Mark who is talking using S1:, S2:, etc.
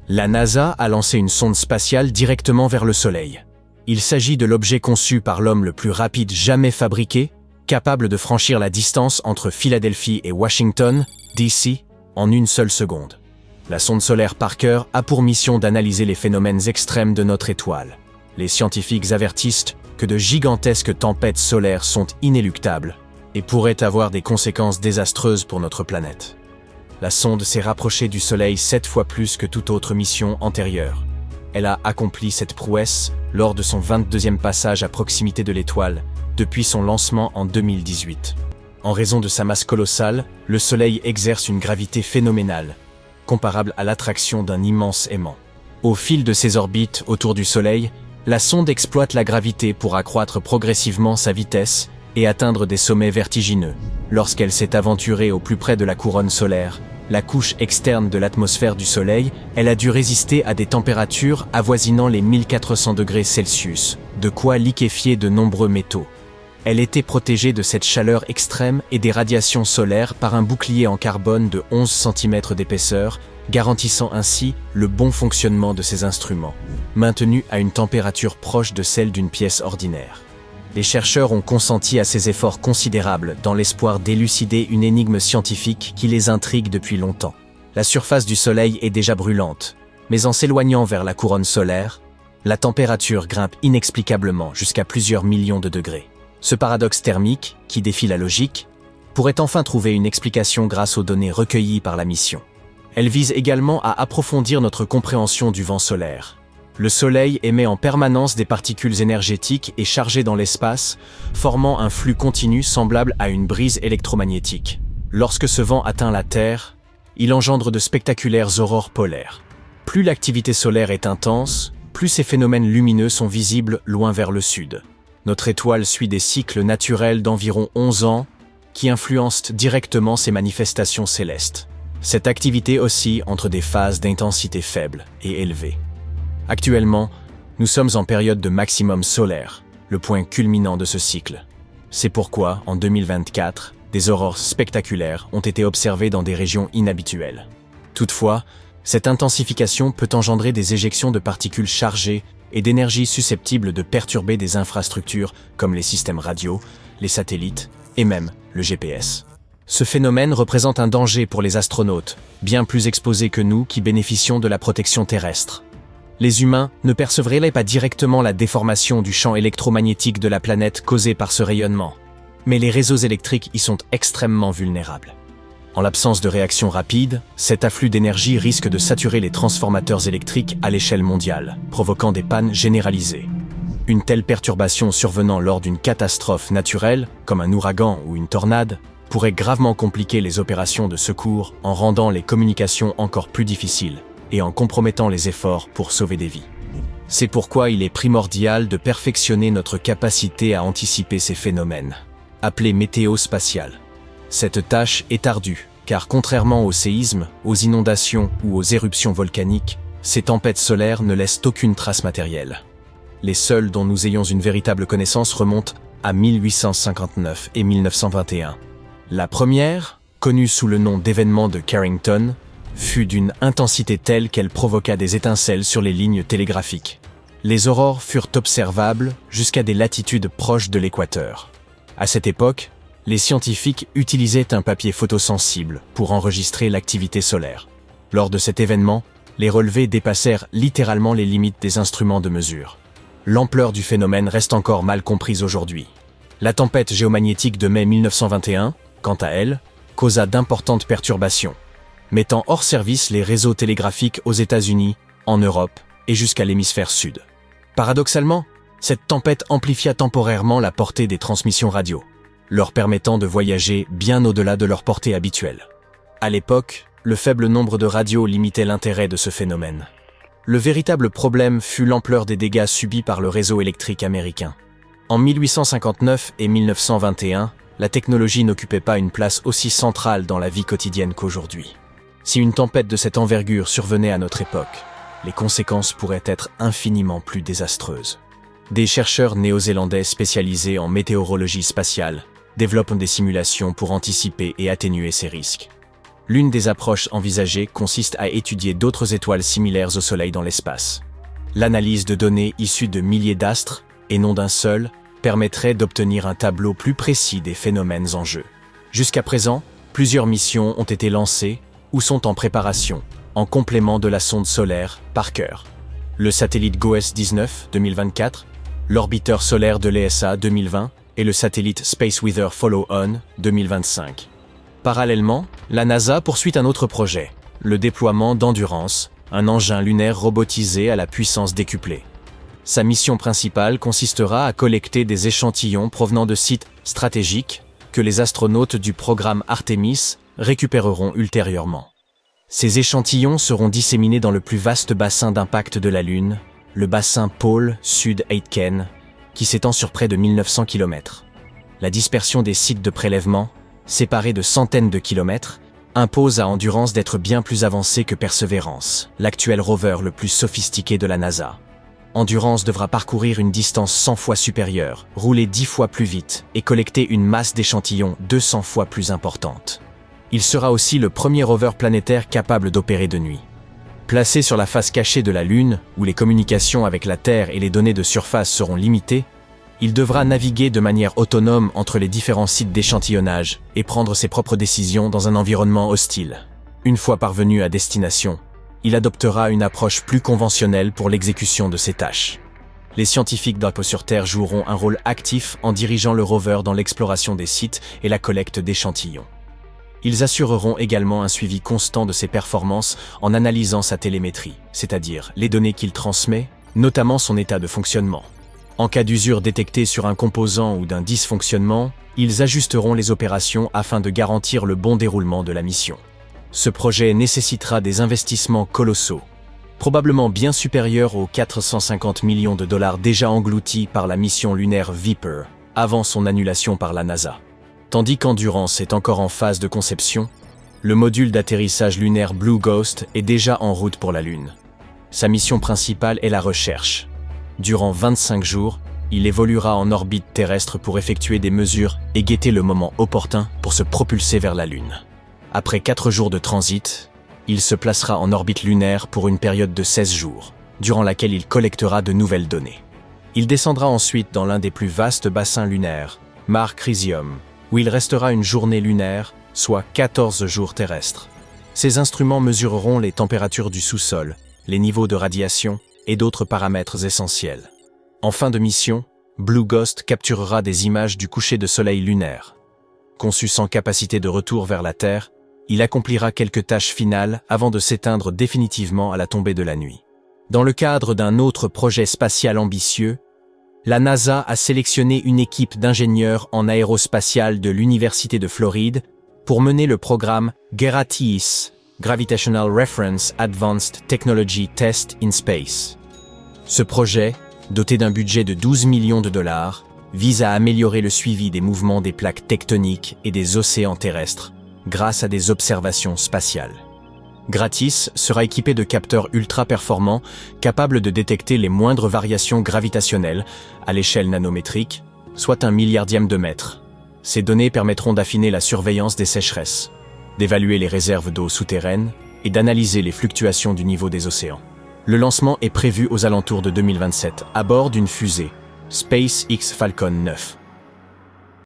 S1: La NASA a lancé une sonde spatiale directement vers le Soleil. Il s'agit de l'objet conçu par l'homme le plus rapide jamais fabriqué, capable de franchir la distance entre Philadelphie et Washington, D.C., en une seule seconde. La sonde solaire Parker a pour mission d'analyser les phénomènes extrêmes de notre étoile. Les scientifiques avertissent que de gigantesques tempêtes solaires sont inéluctables et pourraient avoir des conséquences désastreuses pour notre planète. La sonde s'est rapprochée du Soleil 7 fois plus que toute autre mission antérieure. Elle a accompli cette prouesse lors de son 22e passage à proximité de l'étoile, depuis son lancement en 2018. En raison de sa masse colossale, le Soleil exerce une gravité phénoménale, comparable à l'attraction d'un immense aimant. Au fil de ses orbites autour du Soleil, la sonde exploite la gravité pour accroître progressivement sa vitesse et atteindre des sommets vertigineux. Lorsqu'elle s'est aventurée au plus près de la couronne solaire, la couche externe de l'atmosphère du Soleil, elle a dû résister à des températures avoisinant les 1400 degrés Celsius, de quoi liquéfier de nombreux métaux. Elle était protégée de cette chaleur extrême et des radiations solaires par un bouclier en carbone de 11 cm d'épaisseur, garantissant ainsi le bon fonctionnement de ses instruments, maintenus à une température proche de celle d'une pièce ordinaire. Les chercheurs ont consenti à ces efforts considérables dans l'espoir d'élucider une énigme scientifique qui les intrigue depuis longtemps. La surface du Soleil est déjà brûlante, mais en s'éloignant vers la couronne solaire, la température grimpe inexplicablement jusqu'à plusieurs millions de degrés. Ce paradoxe thermique, qui défie la logique, pourrait enfin trouver une explication grâce aux données recueillies par la mission. Elle vise également à approfondir notre compréhension du vent solaire. Le Soleil émet en permanence des particules énergétiques et chargées dans l'espace, formant un flux continu semblable à une brise électromagnétique. Lorsque ce vent atteint la Terre, il engendre de spectaculaires aurores polaires. Plus l'activité solaire est intense, plus ces phénomènes lumineux sont visibles loin vers le sud. Notre étoile suit des cycles naturels d'environ 11 ans qui influencent directement ces manifestations célestes. Cette activité oscille entre des phases d'intensité faible et élevée. Actuellement, nous sommes en période de maximum solaire, le point culminant de ce cycle. C'est pourquoi, en 2024, des aurores spectaculaires ont été observées dans des régions inhabituelles. Toutefois, cette intensification peut engendrer des éjections de particules chargées et d'énergie susceptibles de perturber des infrastructures comme les systèmes radio, les satellites et même le GPS. Ce phénomène représente un danger pour les astronautes, bien plus exposés que nous qui bénéficions de la protection terrestre. Les humains ne percevraient pas directement la déformation du champ électromagnétique de la planète causée par ce rayonnement, mais les réseaux électriques y sont extrêmement vulnérables. En l'absence de réaction rapide, cet afflux d'énergie risque de saturer les transformateurs électriques à l'échelle mondiale, provoquant des pannes généralisées. Une telle perturbation survenant lors d'une catastrophe naturelle, comme un ouragan ou une tornade, pourrait gravement compliquer les opérations de secours en rendant les communications encore plus difficiles et en compromettant les efforts pour sauver des vies. C'est pourquoi il est primordial de perfectionner notre capacité à anticiper ces phénomènes, appelés météo spatiales. Cette tâche est ardue, car contrairement aux séismes, aux inondations ou aux éruptions volcaniques, ces tempêtes solaires ne laissent aucune trace matérielle. Les seules dont nous ayons une véritable connaissance remontent à 1859 et 1921. La première, connue sous le nom d'événement de Carrington, fut d'une intensité telle qu'elle provoqua des étincelles sur les lignes télégraphiques. Les aurores furent observables jusqu'à des latitudes proches de l'équateur. À cette époque, les scientifiques utilisaient un papier photosensible pour enregistrer l'activité solaire. Lors de cet événement, les relevés dépassèrent littéralement les limites des instruments de mesure. L'ampleur du phénomène reste encore mal comprise aujourd'hui. La tempête géomagnétique de mai 1921, quant à elle, causa d'importantes perturbations, mettant hors service les réseaux télégraphiques aux États-Unis, en Europe et jusqu'à l'hémisphère sud. Paradoxalement, cette tempête amplifia temporairement la portée des transmissions radio, leur permettant de voyager bien au-delà de leur portée habituelle. À l'époque, le faible nombre de radios limitait l'intérêt de ce phénomène. Le véritable problème fut l'ampleur des dégâts subis par le réseau électrique américain. En 1859 et 1921, la technologie n'occupait pas une place aussi centrale dans la vie quotidienne qu'aujourd'hui. Si une tempête de cette envergure survenait à notre époque, les conséquences pourraient être infiniment plus désastreuses. Des chercheurs néo-zélandais spécialisés en météorologie spatiale développent des simulations pour anticiper et atténuer ces risques. L'une des approches envisagées consiste à étudier d'autres étoiles similaires au Soleil dans l'espace. L'analyse de données issues de milliers d'astres, et non d'un seul, permettrait d'obtenir un tableau plus précis des phénomènes en jeu. Jusqu'à présent, plusieurs missions ont été lancées ou sont en préparation, en complément de la sonde solaire Parker. Le satellite GOES-19 2024, l'orbiteur solaire de l'ESA 2020 et le satellite Space Weather Follow-On 2025. Parallèlement, la NASA poursuit un autre projet, le déploiement d'Endurance, un engin lunaire robotisé à la puissance décuplée. Sa mission principale consistera à collecter des échantillons provenant de sites stratégiques que les astronautes du programme Artemis récupéreront ultérieurement. Ces échantillons seront disséminés dans le plus vaste bassin d'impact de la Lune, le bassin pôle Sud-Aitken, qui s'étend sur près de 1900 km. La dispersion des sites de prélèvement, séparés de centaines de kilomètres, impose à Endurance d'être bien plus avancé que Perseverance, l'actuel rover le plus sophistiqué de la NASA. Endurance devra parcourir une distance 100 fois supérieure, rouler 10 fois plus vite et collecter une masse d'échantillons 200 fois plus importante. Il sera aussi le premier rover planétaire capable d'opérer de nuit. Placé sur la face cachée de la Lune, où les communications avec la Terre et les données de surface seront limitées, il devra naviguer de manière autonome entre les différents sites d'échantillonnage et prendre ses propres décisions dans un environnement hostile. Une fois parvenu à destination, il adoptera une approche plus conventionnelle pour l'exécution de ses tâches. Les scientifiques d'Alpo sur Terre joueront un rôle actif en dirigeant le rover dans l'exploration des sites et la collecte d'échantillons. Ils assureront également un suivi constant de ses performances en analysant sa télémétrie, c'est-à-dire les données qu'il transmet, notamment son état de fonctionnement. En cas d'usure détectée sur un composant ou d'un dysfonctionnement, ils ajusteront les opérations afin de garantir le bon déroulement de la mission. Ce projet nécessitera des investissements colossaux, probablement bien supérieurs aux 450 millions de dollars déjà engloutis par la mission lunaire Viper, avant son annulation par la NASA. Tandis qu'Endurance est encore en phase de conception, le module d'atterrissage lunaire Blue Ghost est déjà en route pour la Lune. Sa mission principale est la recherche. Durant 25 jours, il évoluera en orbite terrestre pour effectuer des mesures et guetter le moment opportun pour se propulser vers la Lune. Après 4 jours de transit, il se placera en orbite lunaire pour une période de 16 jours, durant laquelle il collectera de nouvelles données. Il descendra ensuite dans l'un des plus vastes bassins lunaires, Mare Crisium, où il restera une journée lunaire, soit 14 jours terrestres. Ces instruments mesureront les températures du sous-sol, les niveaux de radiation et d'autres paramètres essentiels. En fin de mission, Blue Ghost capturera des images du coucher de soleil lunaire. Conçu sans capacité de retour vers la Terre, il accomplira quelques tâches finales avant de s'éteindre définitivement à la tombée de la nuit. Dans le cadre d'un autre projet spatial ambitieux, la NASA a sélectionné une équipe d'ingénieurs en aérospatial de l'Université de Floride pour mener le programme GERATIS, Gravitational Reference Advanced Technology Test in Space. Ce projet, doté d'un budget de 12 millions de dollars, vise à améliorer le suivi des mouvements des plaques tectoniques et des océans terrestres grâce à des observations spatiales. GRATIS sera équipé de capteurs ultra performants capables de détecter les moindres variations gravitationnelles à l'échelle nanométrique, soit 1 milliardième de mètre. Ces données permettront d'affiner la surveillance des sécheresses, d'évaluer les réserves d'eau souterraines et d'analyser les fluctuations du niveau des océans. Le lancement est prévu aux alentours de 2027 à bord d'une fusée, SpaceX Falcon 9.